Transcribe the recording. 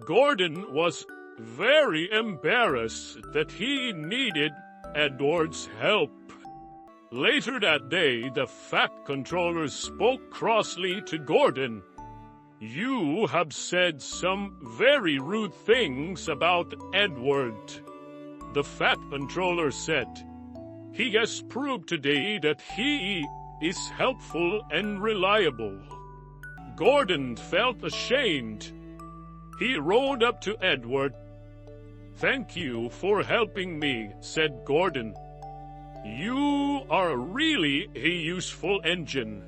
Gordon was very embarrassed that he needed Edward's help. Later that day, the fat controller spoke crossly to Gordon. "You have said some very rude things about Edward," the fat controller said. "He has proved today that he is helpful and reliable." Gordon felt ashamed. He rode up to Edward. "Thank you for helping me," said Gordon. "You are really a useful engine."